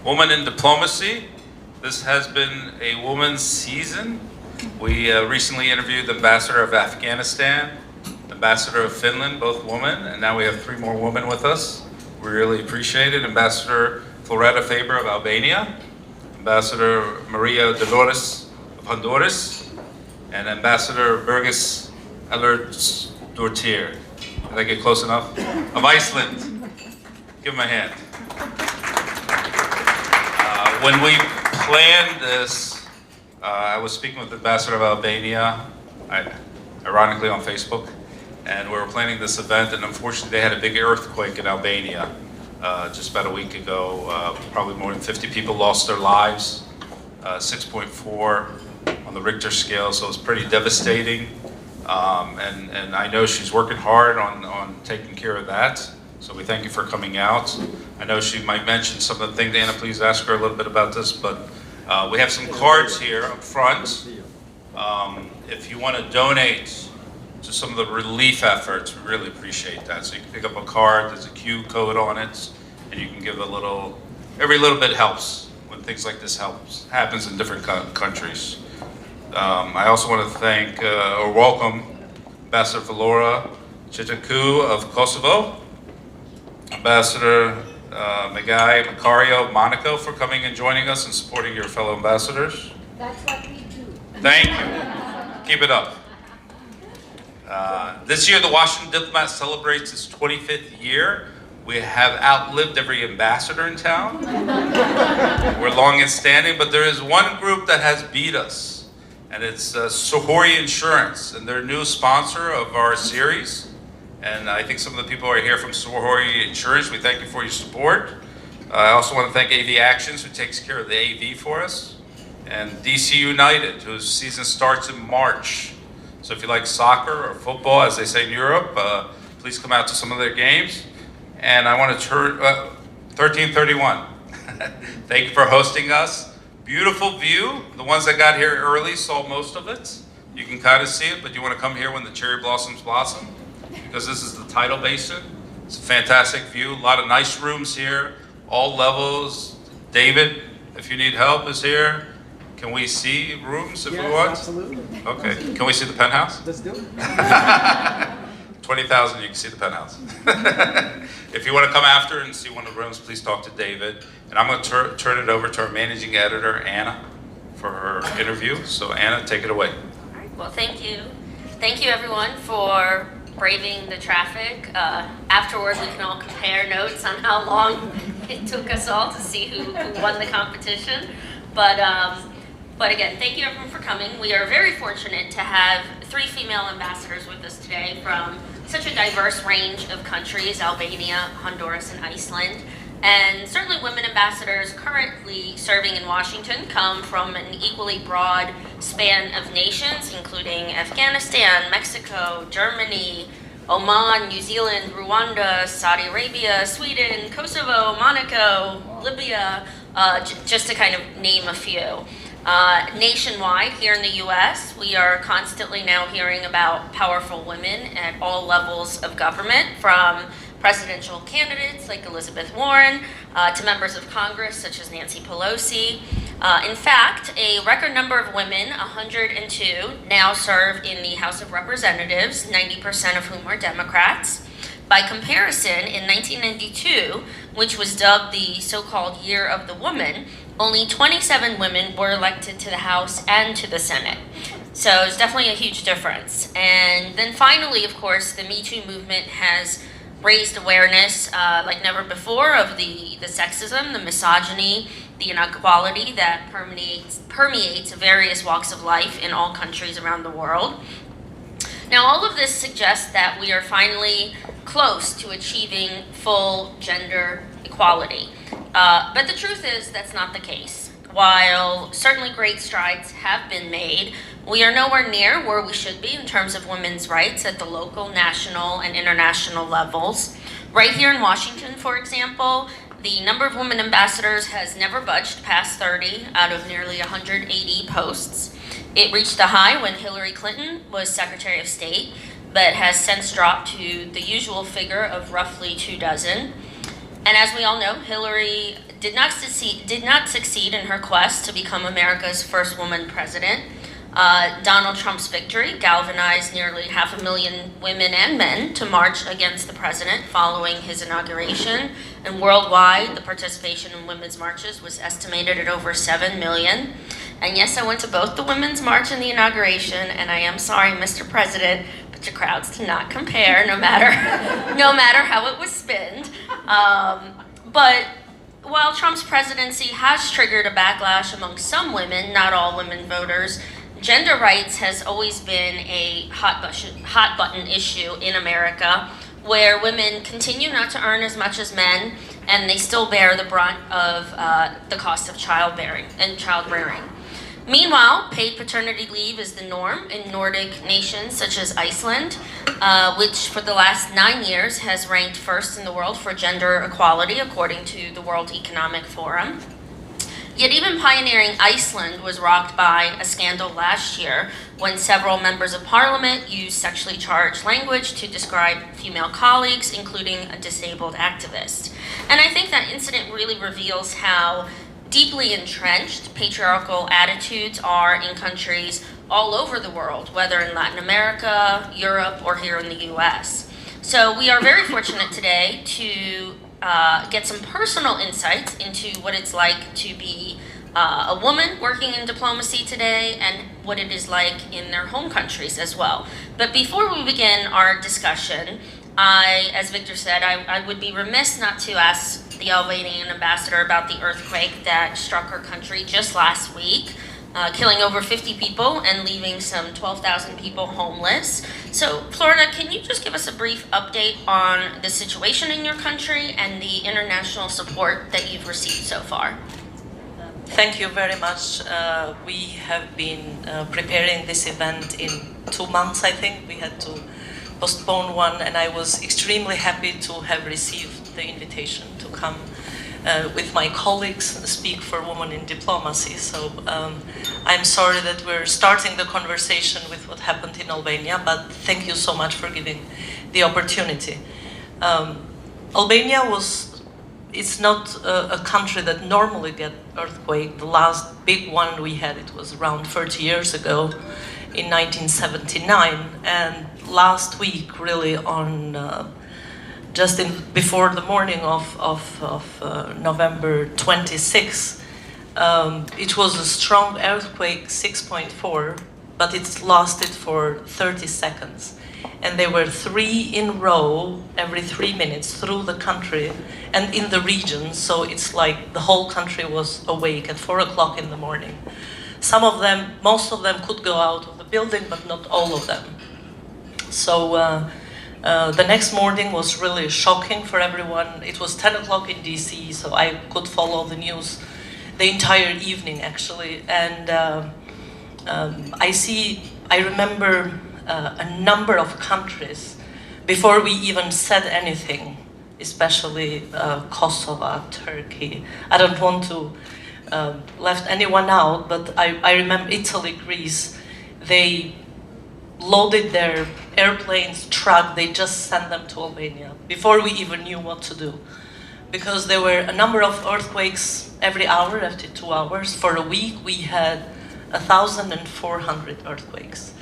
Woman in Diplomacy. This has been a woman's season. We recently interviewed the Ambassador of Afghanistan, the Ambassador of Finland, both women, and now we have 3 more women with us. We really appreciate it. Ambassador Floreta Faber of Albania, Ambassador María Dolores of Honduras, and Ambassador Bergdís Ellertsdóttir. Did I get close enough? Of Iceland. Give him a hand. When we planned this, I was speaking with the Ambassador of Albania, ironically on Facebook, and we were planning this event, and unfortunately they had a big earthquake in Albania just about a week ago. Probably more than 50 people lost their lives, 6.4 on the Richter scale, so it's pretty devastating. And I know she's working hard on taking care of that. So we thank you for coming out. I know she might mention some of the things. Anna, please ask her a little bit about this, but we have some cards here up front. If you want to donate to some of the relief efforts, we really appreciate that. So you can pick up a card, there's a Q code on it, and you can give a little, every little bit helps when things like this happens in different countries. I also want to thank or welcome Ambassador Flora Chitaku of Kosovo, Ambassador Macario of Monaco for coming and joining us and supporting your fellow ambassadors. That's what we do. Thank you. Keep it up. This year the Washington Diplomat celebrates its 25th year. We have outlived every ambassador in town. We're long in standing, but there is one group that has beat us, and it's Sohori Insurance, and they're a new sponsor of our series. And I think some of the people are here from Sohori Insurance. We thank you for your support. I also want to thank AV Actions, who takes care of the AV for us. And DC United, whose season starts in March. So if you like soccer or football, as they say in Europe, please come out to some of their games. And I want to turn 1331. Thank you for hosting us. Beautiful view. The ones that got here early saw most of it. You can kind of see it, but you want to come here when the cherry blossoms blossom, because this is the tidal basin. It's a fantastic view. A lot of nice rooms here, all levels. David, if you need help, is here. Can we see rooms if we want? Absolutely. Okay. Can we see the penthouse? Let's do it. 20,000, you can see the penthouse. If you want to come after and see one of the rooms, please talk to David. And I'm going to turn it over to our managing editor, Anna, for her interview. So Anna, take it away. All right. Well, thank you. Thank you, everyone, for braving the traffic. Afterwards, we can all compare notes on how long it took us all to see who won the competition. But again, thank you everyone for coming. We are very fortunate to have 3 female ambassadors with us today from such a diverse range of countries: Albania, Honduras, and Iceland. And certainly women ambassadors currently serving in Washington come from an equally broad span of nations, including Afghanistan, Mexico, Germany, Oman, New Zealand, Rwanda, Saudi Arabia, Sweden, Kosovo, Monaco, Libya, just to kind of name a few. Nationwide, here in the US, we are constantly now hearing about powerful women at all levels of government, from presidential candidates like Elizabeth Warren to members of Congress such as Nancy Pelosi. In fact, a record number of women, 102, now serve in the House of Representatives, 90% of whom are Democrats. By comparison, in 1992, which was dubbed the so-called Year of the Woman, only 27 women were elected to the House and to the Senate. So it's definitely a huge difference. And then finally, of course, the Me Too movement has raised awareness like never before of the sexism, the misogyny, the inequality that permeates various walks of life in all countries around the world. Now, all of this suggests that we are finally close to achieving full gender equality. But the truth is that's not the case. While certainly great strides have been made, we are nowhere near where we should be in terms of women's rights at the local, national, and international levels. Right here in Washington, for example, the number of women ambassadors has never budged past 30 out of nearly 180 posts. It reached a high when Hillary Clinton was Secretary of State, but has since dropped to the usual figure of roughly 24. And as we all know, Hillary did not succeed in her quest to become America's first woman president. Donald Trump's victory galvanized nearly 500,000 women and men to march against the president following his inauguration. And worldwide, the participation in women's marches was estimated at over 7 million. And yes, I went to both the women's march and the inauguration, and I am sorry, Mr. President, but your crowds cannot compare, no matter how it was spinned. But while Trump's presidency has triggered a backlash among some women, not all women voters, gender rights has always been a hot button issue in America, where women continue not to earn as much as men, and they still bear the brunt of the cost of childbearing and child rearing. Meanwhile, paid paternity leave is the norm in Nordic nations such as Iceland, which for the last 9 years has ranked first in the world for gender equality according to the World Economic Forum. Yet even pioneering Iceland was rocked by a scandal last year when several members of parliament used sexually charged language to describe female colleagues, including a disabled activist. And I think that incident really reveals how deeply entrenched patriarchal attitudes are in countries all over the world, whether in Latin America, Europe, or here in the US. So we are very fortunate today to get some personal insights into what it's like to be a woman working in diplomacy today and what it is like in their home countries as well. But before we begin our discussion, as Victor said, I would be remiss not to ask the Albanian ambassador about the earthquake that struck her country just last week, killing over 50 people and leaving some 12,000 people homeless. So, Floreta, can you just give us a brief update on the situation in your country and the international support that you've received so far? Thank you very much. We have been preparing this event in 2 months, I think. We had to postpone one, and I was extremely happy to have received the invitation to come with my colleagues speak for women in diplomacy. So I'm sorry that we're starting the conversation with what happened in Albania, but thank you so much for giving the opportunity. Albania it's not a country that normally gets earthquake. The last big one we had, it was around 30 years ago in 1979, and last week, really on before the morning of November 26th, it was a strong earthquake, 6.4, but it lasted for 30 seconds. And there were 3 in a row every 3 minutes through the country and in the region. So it's like the whole country was awake at 4 o'clock in the morning. Most of them could go out of the building, but not all of them. So the next morning was really shocking for everyone. It was 10 o'clock in DC, so I could follow the news the entire evening, actually. And I remember a number of countries, before we even said anything, especially Kosovo, Turkey. I don't want to left anyone out, but I remember Italy, Greece, they loaded their airplanes, truck, they just sent them to Albania before we even knew what to do. Because there were a number of earthquakes every hour, after 2 hours. For a week, we had 1,400 earthquakes.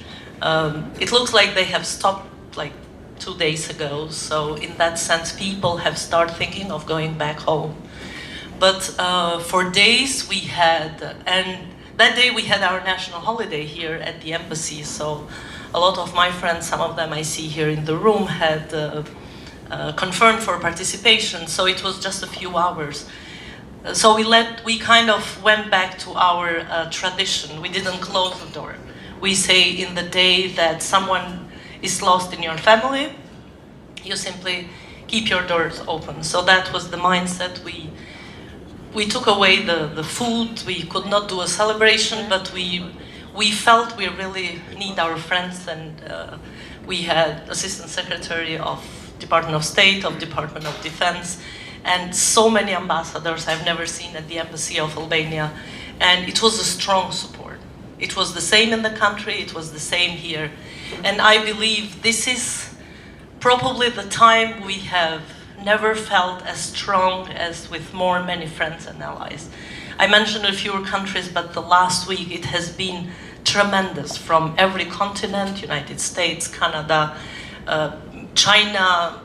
It looks like they have stopped like 2 days ago, so in that sense, people have started thinking of going back home. But for days we had, and that day we had our national holiday here at the embassy, so a lot of my friends, some of them I see here in the room, had confirmed for participation, so it was just a few hours. So we kind of went back to our tradition. We didn't close the door. We say in the day that someone is lost in your family, you simply keep your doors open. So that was the mindset. We took away the food. We could not do a celebration, but we felt we really need our friends, and we had Assistant Secretary of Department of State, of Department of Defense, and so many ambassadors I've never seen at the Embassy of Albania, and it was a strong support. It was the same in the country, it was the same here, and I believe this is probably the time we have never felt as strong as with many friends and allies. I mentioned a few countries, but the last week it has been tremendous from every continent, United States, Canada, China,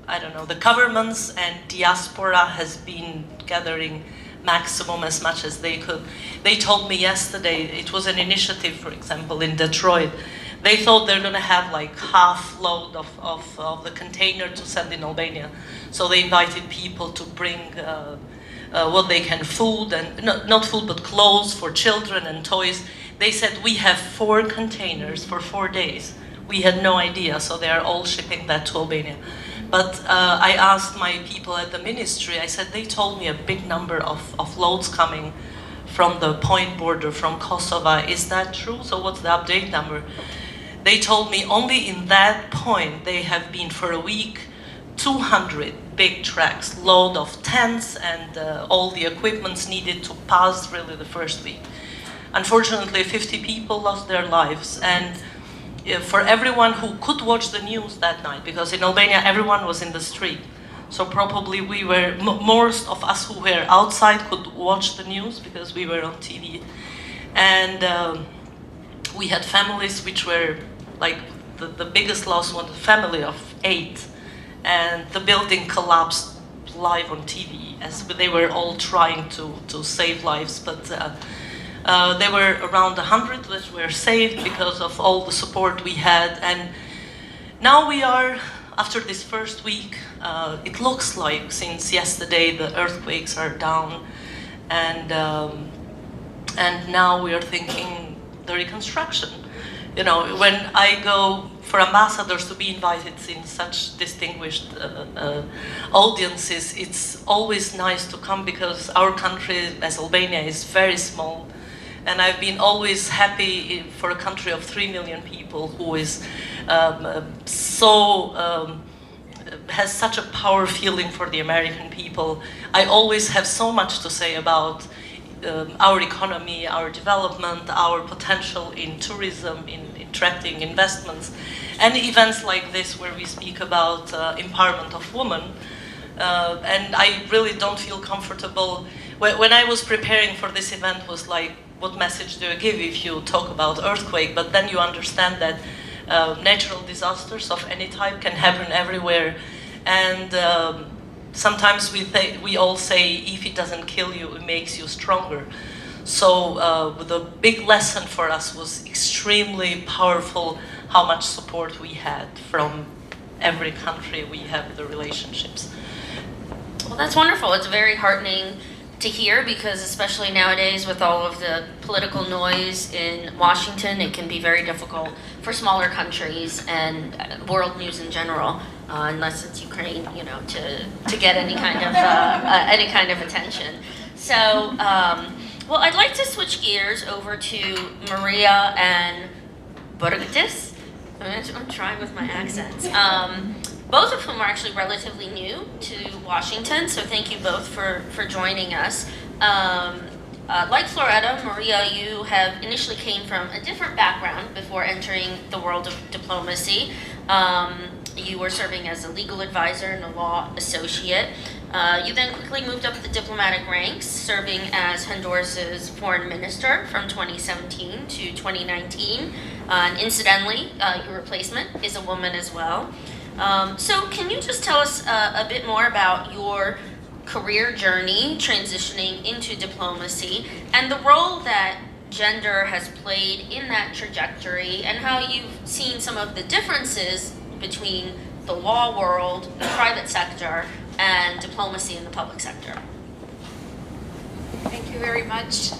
I don't know, the governments and diaspora has been gathering maximum as much as they could. They told me yesterday, it was an initiative, for example, in Detroit. They thought they're going to have like half load of the container to send in Albania. So they invited people to bring what they can, food, and not food, but clothes for children and toys. They said, we have 4 containers for 4 days. We had no idea, so they are all shipping that to Albania. But I asked my people at the ministry, I said, they told me a big number of loads coming from the point border, from Kosovo. Is that true? So what's the update number? They told me only in that point, they have been for a week, 200 big trucks, load of tents and all the equipments needed to pass really the first week. Unfortunately, 50 people lost their lives. And for everyone who could watch the news that night, because in Albania everyone was in the street, so probably we were, most of us who were outside could watch the news because we were on TV. And we had families which were like, the biggest loss was a family of 8, and the building collapsed live on TV as they were all trying to save lives. But there were around 100 that were saved because of all the support we had. And now we are, after this first week, it looks like since yesterday the earthquakes are down, and now we are thinking the reconstruction. You know, when I go for ambassadors to be invited in such distinguished audiences, it's always nice to come because our country, as Albania, is very small. And I've been always happy for a country of 3 million people who is has such a power feeling for the American people. I always have so much to say about our economy, our development, our potential in tourism, in attracting investments, and events like this where we speak about empowerment of women. And I really don't feel comfortable. When I was preparing for this event was like, what message do you give if you talk about earthquake? But then you understand that natural disasters of any type can happen everywhere. And sometimes we all say, if it doesn't kill you, it makes you stronger. So the big lesson for us was extremely powerful, how much support we had from every country we have the relationships. Well, that's wonderful. It's very heartening to hear, because especially nowadays with all of the political noise in Washington, it can be very difficult for smaller countries and world news in general, unless it's Ukraine, you know, to get any kind of attention. So, well, I'd like to switch gears over to Maria and Bergdís. I'm trying with my accents. Both of whom are actually relatively new to Washington, so thank you both for joining us. Like Floreta, Maria, you have initially came from a different background before entering the world of diplomacy. You were serving as a legal advisor and a law associate. You then quickly moved up the diplomatic ranks, serving as Honduras' foreign minister from 2017 to 2019. And incidentally, your replacement is a woman as well. So can you just tell us a bit more about your career journey transitioning into diplomacy and the role that gender has played in that trajectory, and how you've seen some of the differences between the law world, the private sector, and diplomacy in the public sector? Thank you very much.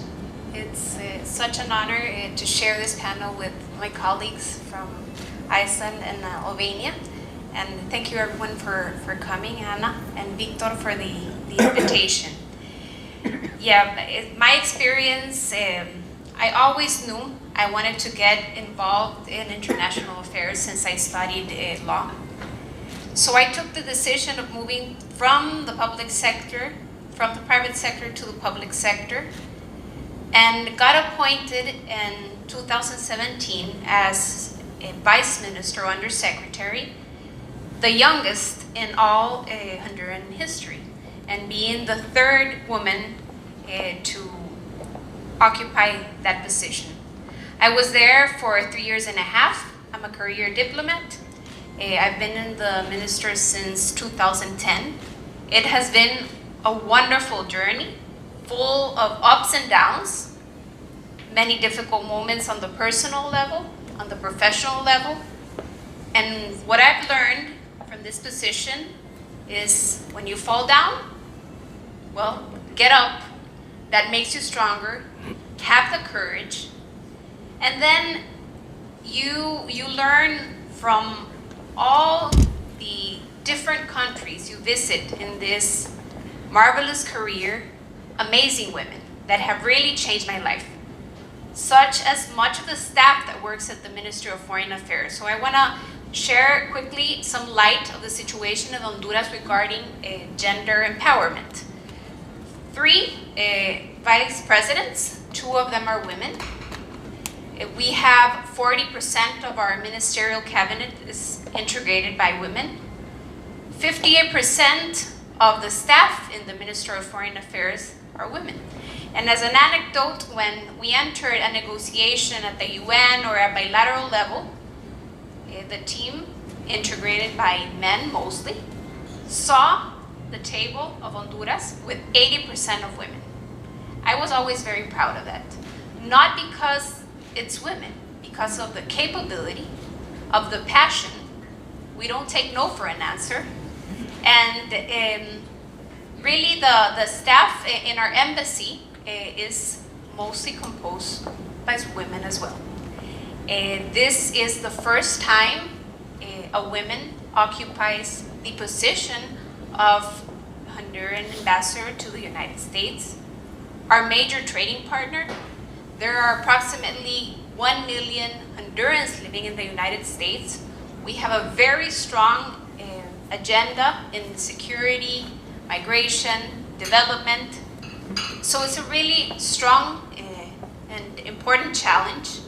It's such an honor to share this panel with my colleagues from Iceland and Albania. And thank you everyone for coming, Anna and Victor, for the invitation. Yeah, my experience, I always knew I wanted to get involved in international affairs since I studied law. So I took the decision of moving from the public sector, from the private sector to the public sector, and got appointed in 2017 as a vice minister or undersecretary the youngest in all Honduran history, and being the third woman to occupy that position. I was there for 3.5 years. I'm a career diplomat. I've been in the ministry since 2010. It has been a wonderful journey, full of ups and downs, many difficult moments on the personal level, on the professional level. And what I've learned from this position is when you fall down, well, get up. That makes you stronger. Have the courage. And then you learn from all the different countries you visit in this marvelous career, amazing women that have really changed my life, such as much of the staff that works at the Ministry of Foreign Affairs. So I want to share quickly some light of the situation in Honduras regarding gender empowerment. 3 vice presidents, 2 of them are women. We have 40% of our ministerial cabinet is integrated by women. 58% of the staff in the Ministry of Foreign Affairs are women. And as an anecdote, when we entered a negotiation at the UN or at bilateral level, the team, integrated by men mostly, saw the table of Honduras with 80% of women. I was always very proud of that. Not because it's women, because of the capability, of the passion. We don't take no for an answer. And really the staff in our embassy is mostly composed by women as well. This is the first time a woman occupies the position of Honduran ambassador to the United States. Our major trading partner, there are approximately 1 million Hondurans living in the United States. We have a very strong agenda in security, migration, development. So it's a really strong and important challenge.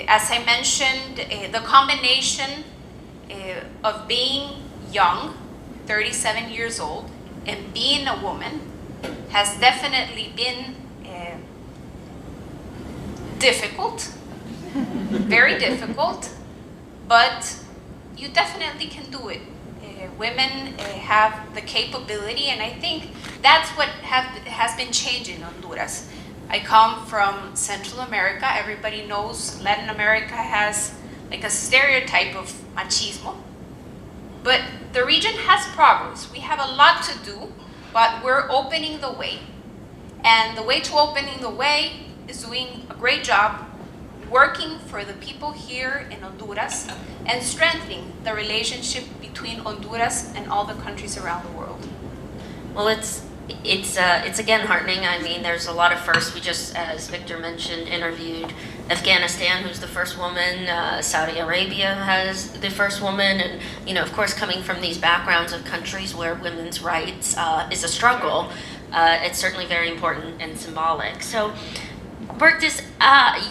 As I mentioned, the combination of being young, 37 years old, and being a woman has definitely been difficult, very difficult, but you definitely can do it. Women have the capability, and I think that's what has been changing in Honduras. I come from Central America. Everybody knows Latin America has like a stereotype of machismo. But the region has progress. We have a lot to do, but we're opening the way. And the way to opening the way is doing a great job working for the people here in Honduras and strengthening the relationship between Honduras and all the countries around the world. Well, it's again heartening. I mean, there's a lot of firsts. We just, as Victor mentioned, interviewed Afghanistan, who's the first woman. Saudi Arabia has the first woman, and of course, coming from these backgrounds of countries where women's rights is a struggle, it's certainly very important and symbolic. So, Bergdís,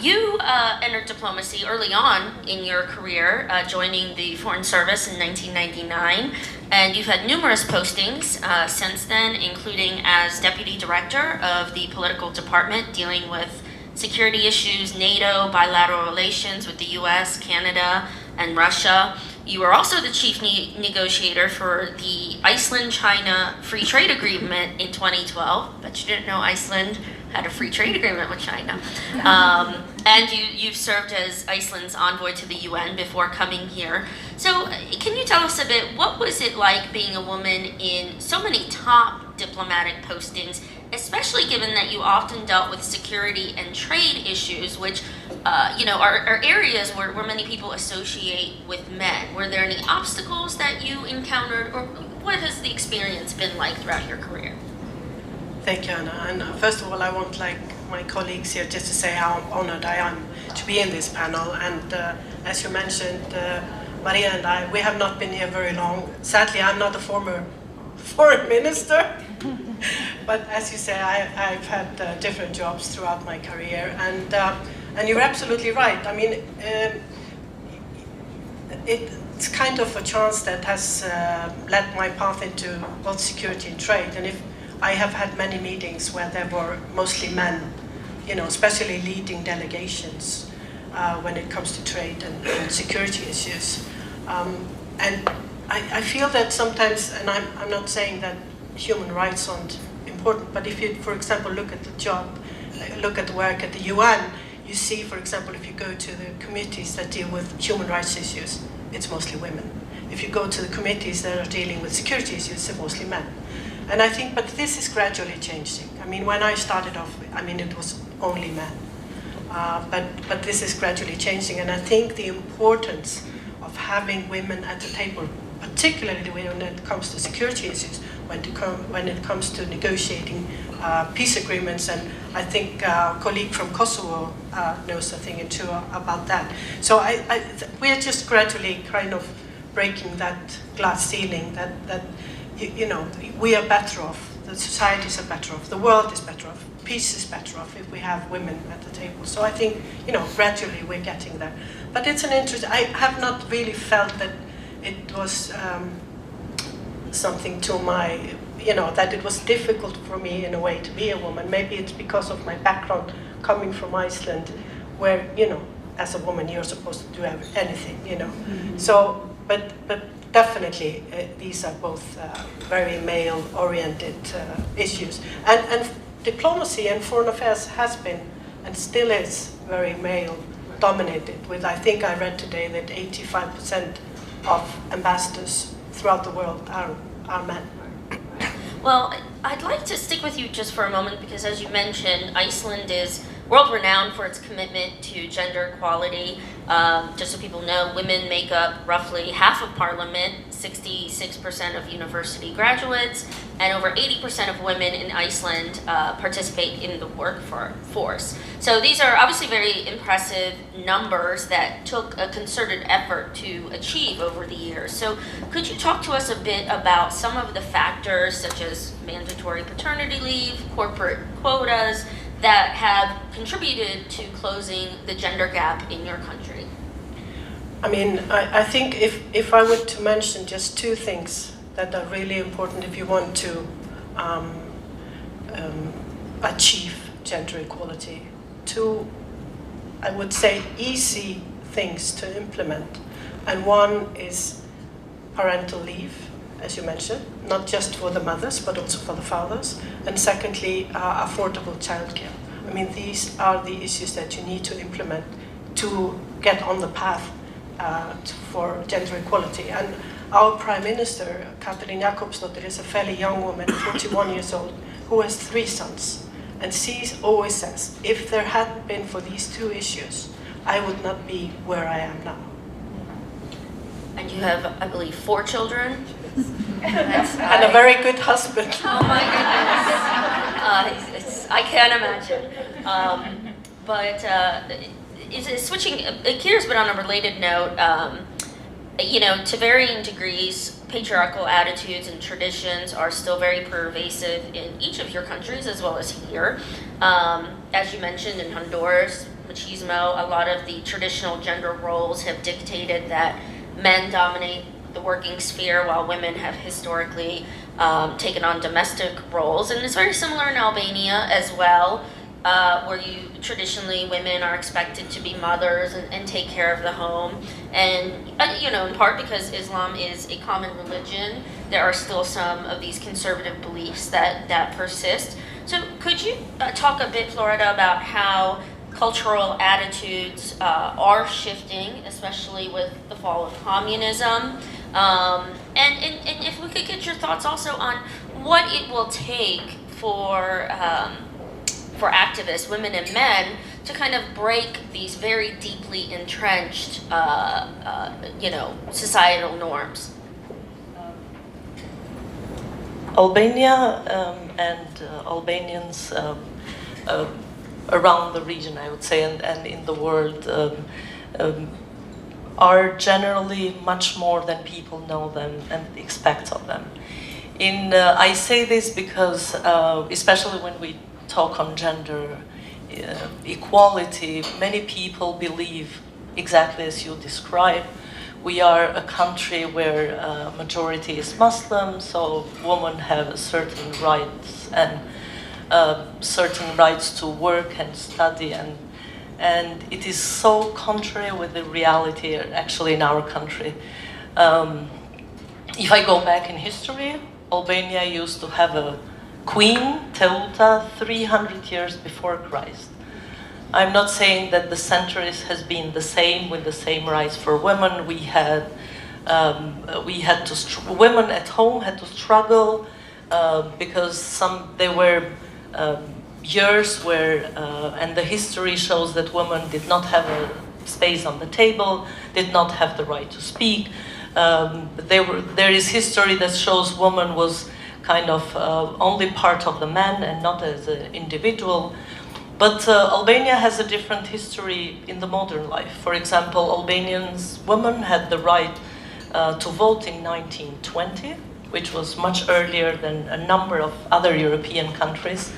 you entered diplomacy early on in your career, joining the Foreign Service in 1999, and you've had numerous postings since then, including as Deputy Director of the Political Department dealing with security issues, NATO, bilateral relations with the US, Canada, and Russia. You were also the chief negotiator for the Iceland-China Free Trade Agreement in 2012, but you didn't know Iceland had a free trade agreement with China. And you've served as Iceland's envoy to the UN before coming here. So can you tell us a bit, what was it like being a woman in so many top diplomatic postings, especially given that you often dealt with security and trade issues, which are areas where many people associate with men? Were there any obstacles that you encountered, or what has the experience been like throughout your career? Thank you, Anna. And first of all, I want, like my colleagues here, just to say how honored I am to be in this panel. And as you mentioned, María and I, we have not been here very long. Sadly, I'm not a former foreign minister. But as you say, I've had different jobs throughout my career. And you're absolutely right. I mean, it's kind of a chance that has led my path into both security and trade. And if I have had many meetings where there were mostly men, especially leading delegations when it comes to trade and security issues. And I feel that sometimes, and I'm not saying that human rights aren't important, but if you, for example, look at the work at the UN, you see, for example, if you go to the committees that deal with human rights issues, it's mostly women. If you go to the committees that are dealing with security issues, it's mostly men. And I think, but this is gradually changing. I mean, when I started off, it was only men. But this is gradually changing, and I think the importance of having women at the table, particularly when it comes to security issues, when it comes to negotiating peace agreements, and I think a colleague from Kosovo knows a thing or two about that. So we are just gradually kind of breaking that glass ceiling that we are better off, the societies are better off, the world is better off, peace is better off if we have women at the table. So I think, gradually we're getting there. But it's an interest. I have not really felt that it was something to my, that it was difficult for me in a way to be a woman. Maybe it's because of my background coming from Iceland, where, as a woman you're supposed to do anything, Mm-hmm. So, but definitely these are both very male-oriented issues. And diplomacy and foreign affairs has been and still is very male-dominated. With, I think I read today that 85% of ambassadors throughout the world are men. Well, I'd like to stick with you just for a moment because, as you mentioned, Iceland is world-renowned for its commitment to gender equality. Just so people know, women make up roughly half of parliament, 66% of university graduates, and over 80% of women in Iceland participate in the workforce. So these are obviously very impressive numbers that took a concerted effort to achieve over the years. So could you talk to us a bit about some of the factors such as mandatory paternity leave, corporate quotas, that have contributed to closing the gender gap in your country? I think if I were to mention just two things that are really important if you want to achieve gender equality, two, I would say, easy things to implement. And one is parental leave, as you mentioned, not just for the mothers, but also for the fathers. And secondly, affordable childcare. These are the issues that you need to implement to get on the path for gender equality. And our Prime Minister, Ellertsdóttir, is a fairly young woman, 41 years old, who has 3 sons. And she always says, if there hadn't been for these 2 issues, I would not be where I am now. And you have, I believe, 4 children? And a very good husband. Oh my goodness. I can't imagine. Switching gears, but on a related note, to varying degrees, patriarchal attitudes and traditions are still very pervasive in each of your countries as well as here. As you mentioned, in Honduras, machismo, a lot of the traditional gender roles have dictated that men dominate the working sphere while women have historically taken on domestic roles. And it's very similar in Albania as well, where traditionally women are expected to be mothers and take care of the home. And, in part because Islam is a common religion, there are still some of these conservative beliefs that persist. So could you talk a bit, Floreta, about how cultural attitudes are shifting, especially with the fall of communism? And if we could get your thoughts also on what it will take for activists, women and men, to kind of break these very deeply entrenched, societal norms. Albania and Albanians around the region, I would say, and in the world, are generally much more than people know them and expect of them. I say this because, especially when we talk on gender equality, many people believe exactly as you describe, we are a country where majority is Muslim, so women have certain rights and certain rights to work and study, and it is so contrary with the reality actually in our country. If I go back in history, Albania used to have a queen, Teuta, 300 years before Christ. I'm not saying that the centuries has been the same with the same rights for women. Women at home had to struggle because there were years where, and the history shows that women did not have a space on the table, did not have the right to speak. There is history that shows woman was kind of only part of the man and not as an individual. But Albania has a different history in the modern life. For example, Albanians women had the right to vote in 1920, which was much earlier than a number of other European countries.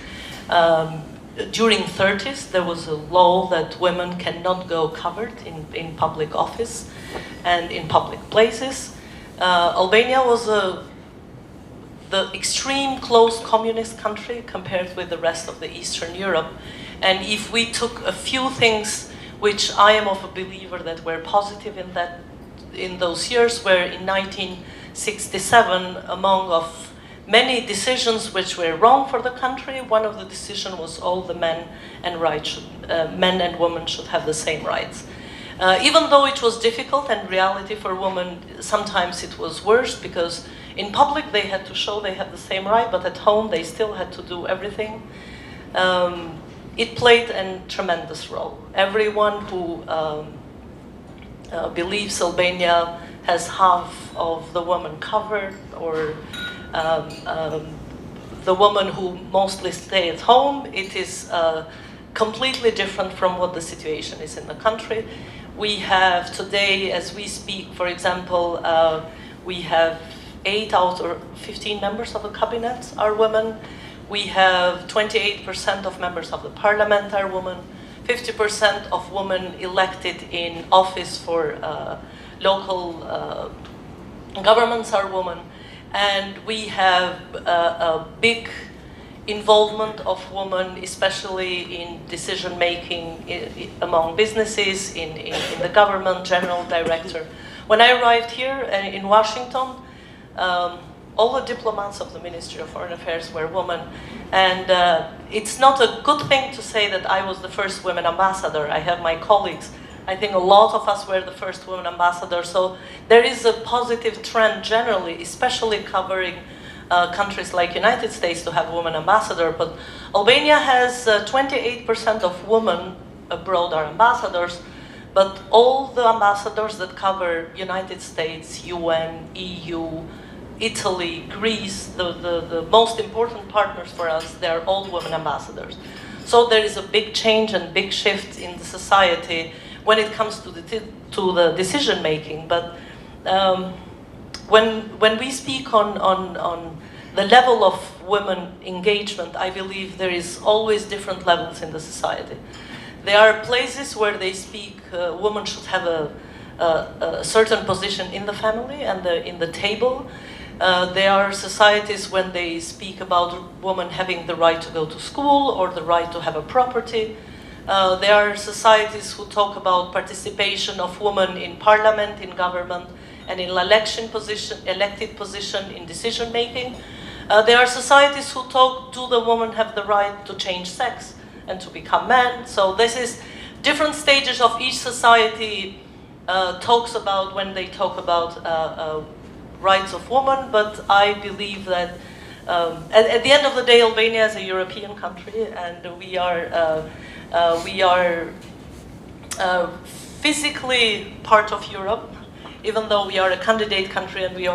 During 30s, there was a law that women cannot go covered in public office and in public places. Albania was the extreme closed communist country compared with the rest of the Eastern Europe. And if we took a few things, which I am of a believer that were positive in those years, where in 1967, among of many decisions which were wrong for the country, one of the decisions was all the men and women should have the same rights. Even though it was difficult and reality for women, sometimes it was worse because in public they had to show they had the same right, but at home they still had to do everything. It played a tremendous role. Everyone who believes Albania has half of the women covered, or the women who mostly stay at home, it is completely different from what the situation is in the country. We have today, as we speak, for example, we have 8 out of 15 members of the cabinet are women. We have 28% of members of the parliament are women, 50% of women elected in office for local governments are women, and we have a big involvement of women, especially in decision making among businesses, in the government, general director. When I arrived here in Washington, all the diplomats of the Ministry of Foreign Affairs were women, and it's not a good thing to say that I was the first women ambassador. I have my colleagues. I think a lot of us were the first women ambassadors, so there is a positive trend generally, especially covering countries like United States to have women ambassador, but Albania has 28% of women abroad are ambassadors, but all the ambassadors that cover United States, UN, EU, Italy, Greece, the most important partners for us, they are all women ambassadors. So there is a big change and big shift in the society when it comes to the decision making. But when we speak on the level of women engagement, I believe there is always different levels in the society. There are places where they speak women should have a certain position in the family and in the table. There are societies when they speak about women having the right to go to school or the right to have a property. There are societies who talk about participation of women in parliament, in government, and in elected position in decision making. There are societies who talk, do the woman have the right to change sex and to become man? So this is different stages of each society talks about when they talk about rights of women, but I believe that at the end of the day, Albania is a European country, and we are physically part of Europe, even though we are a candidate country, and we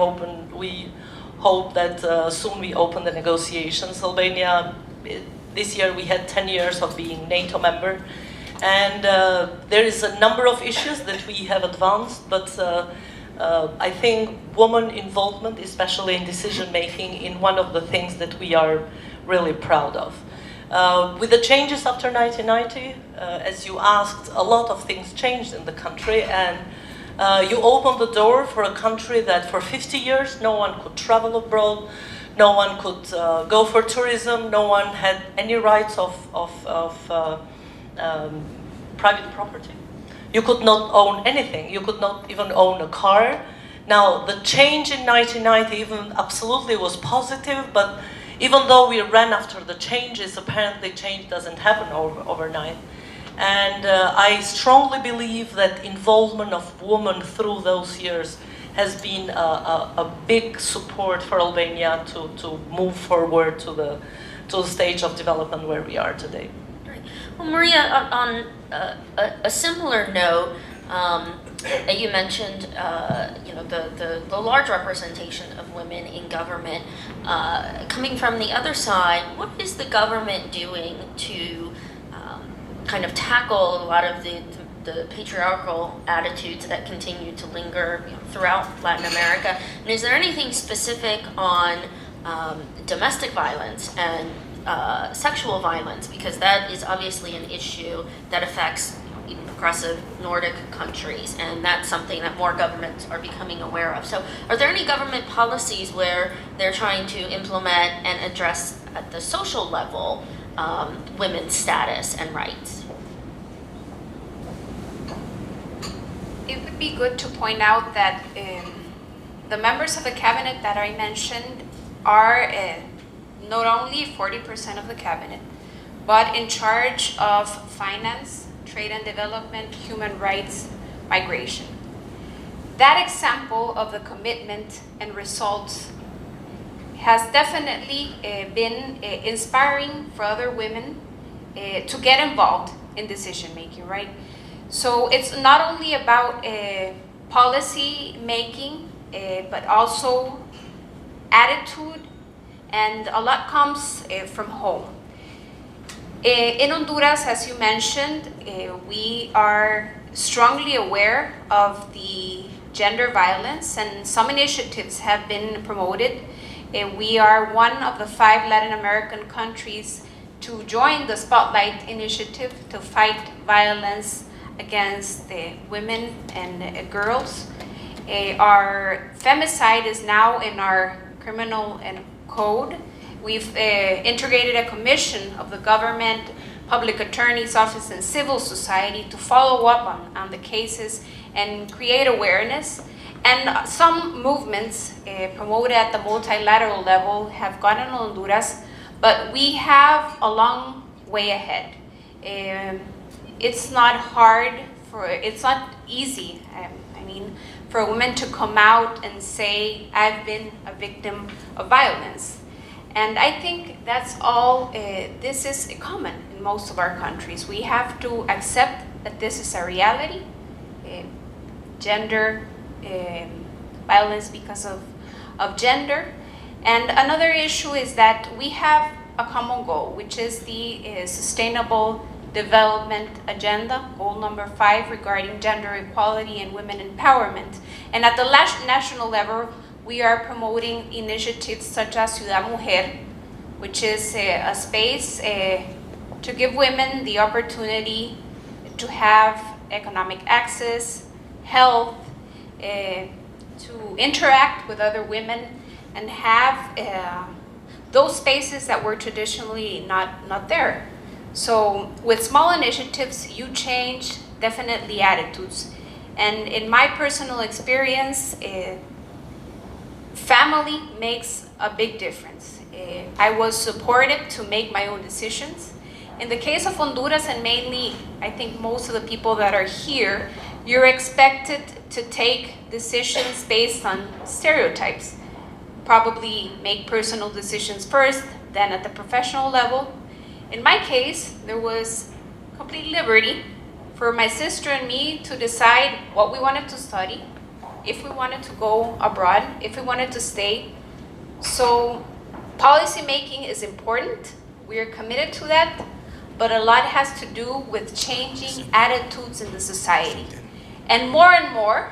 hope that soon we open the negotiations. Albania, this year we had 10 years of being NATO member, and there is a number of issues that we have advanced, but I think women involvement, especially in decision making, is one of the things that we are really proud of. With the changes after 1990, as you asked, a lot of things changed in the country, and You open the door for a country that for 50 years no one could travel abroad, no one could go for tourism, no one had any rights of private property. You could not own anything. You could not even own a car. Now, the change in 1990 even absolutely was positive, but even though we ran after the changes, apparently change doesn't happen overnight. And I strongly believe that involvement of women through those years has been a big support for Albania to move forward to the stage of development where we are today. Well, Maria, on a similar note, you mentioned the large representation of women in government. Coming from the other side, what is the government doing to kind of tackle a lot of the patriarchal attitudes that continue to linger throughout Latin America? And is there anything specific on domestic violence and sexual violence, because that is obviously an issue that affects even progressive Nordic countries, and that's something that more governments are becoming aware of. So are there any government policies where they're trying to implement and address at the social level women's status and rights? It would be good to point out that the members of the cabinet that I mentioned are not only 40% of the cabinet, but in charge of finance, trade and development, human rights, migration. That example of the commitment and results has definitely been inspiring for other women to get involved in decision making, right? So it's not only about policy making, but also attitude, and a lot comes from home. In Honduras, as you mentioned, we are strongly aware of the gender violence, and some initiatives have been promoted. We are one of the 5 Latin American countries to join the Spotlight initiative to fight violence against women and girls. Our femicide is now in our criminal and code. We've integrated a commission of the government, public attorney's office, and civil society to follow up on the cases and create awareness. And some movements promoted at the multilateral level have gotten Honduras, but we have a long way ahead. It's not easy, for a woman to come out and say, I've been a victim of violence. And I think that's all, this is common in most of our countries. We have to accept that this is a reality, gender violence because of gender. And another issue is that we have a common goal, which is the Sustainable Development Agenda, goal number 5, regarding gender equality and women empowerment. And at the national level, we are promoting initiatives such as Ciudad Mujer, which is a space to give women the opportunity to have economic access, health, to interact with other women, and have those spaces that were traditionally not there. So with small initiatives, you change definitely attitudes. And in my personal experience, family makes a big difference. I was supported to make my own decisions. In the case of Honduras, and mainly I think most of the people that are here, you're expected to take decisions based on stereotypes. Probably make personal decisions first, then at the professional level. In my case, there was complete liberty for my sister and me to decide what we wanted to study, if we wanted to go abroad, if we wanted to stay. So policy making is important. We are committed to that, but a lot has to do with changing attitudes in the society. And more,